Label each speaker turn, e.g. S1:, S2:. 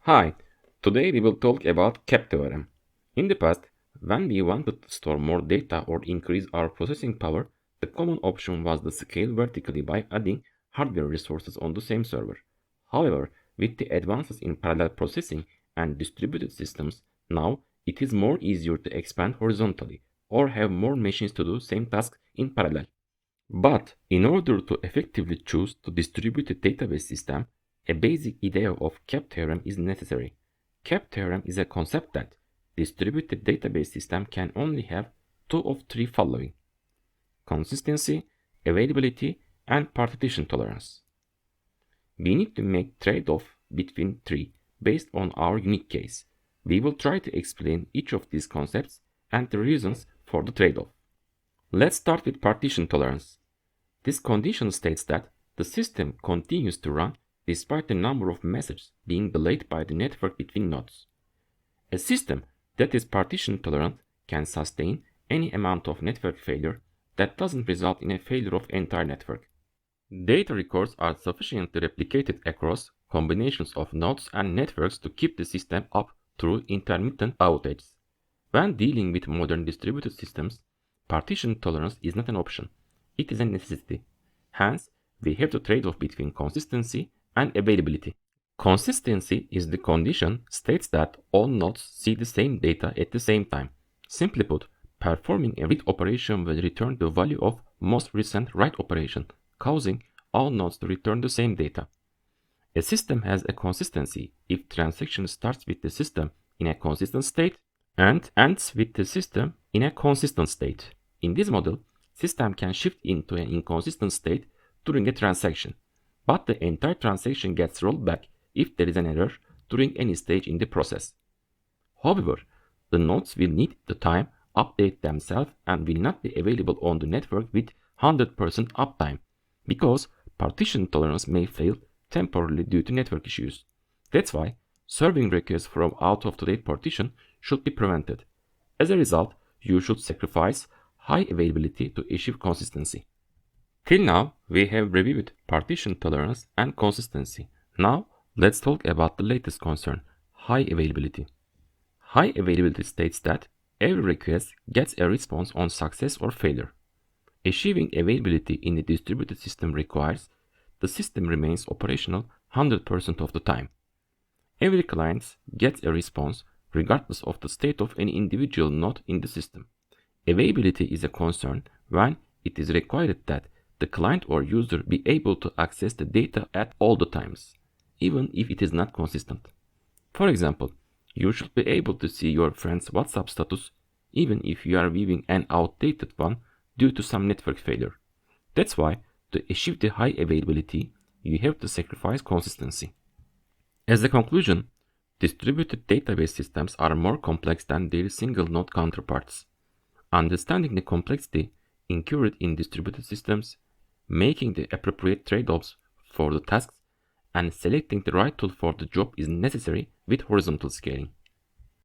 S1: Hi, today we will talk about CAP theorem. In the past, when we wanted to store more data or increase our processing power, the common option was to scale vertically by adding hardware resources on the same server. However, with the advances in parallel processing and distributed systems, now it is more easier to expand horizontally or have more machines to do same tasks in parallel. But in order to effectively choose to distribute a database system, a basic idea of CAP theorem is necessary. CAP theorem is a concept that distributed database system can only have two of three following: consistency, availability, and partition tolerance. We need to make trade-off between three based on our unique case. We will try to explain each of these concepts and the reasons for the trade-off. Let's start with partition tolerance. This condition states that the system continues to run despite the number of messages being delayed by the network between nodes. A system that is partition tolerant can sustain any amount of network failure that doesn't result in a failure of entire network. Data records are sufficiently replicated across combinations of nodes and networks to keep the system up through intermittent outages. When dealing with modern distributed systems, partition tolerance is not an option, it is a necessity. Hence, we have to trade off between consistency and availability. Consistency is the condition states that all nodes see the same data at the same time. Simply put, performing a read operation will return the value of most recent write operation, causing all nodes to return the same data. A system has a consistency if transaction starts with the system in a consistent state and ends with the system in a consistent state. In this model, system can shift into an inconsistent state during a transaction, but the entire transaction gets rolled back if there is an error during any stage in the process. However, the nodes will need the time update themselves and will not be available on the network with 100% uptime because partition tolerance may fail temporarily due to network issues. That's why serving requests from out-of-date partition should be prevented. As a result, you should sacrifice high availability to achieve consistency. Till now, we have reviewed partition tolerance and consistency. Now, let's talk about the latest concern, high availability. High availability states that every request gets a response on success or failure. Achieving availability in a distributed system requires the system remains operational 100% of the time. Every client gets a response regardless of the state of any individual node in the system. Availability is a concern when it is required that the client or user be able to access the data at all the times, even if it is not consistent. For example, you should be able to see your friend's WhatsApp status even if you are viewing an outdated one due to some network failure. That's why, to achieve the high availability, you have to sacrifice consistency. As a conclusion, distributed database systems are more complex than their single node counterparts. Understanding the complexity incurred in distributed systems, making the appropriate trade-offs for the tasks, and selecting the right tool for the job is necessary with horizontal scaling.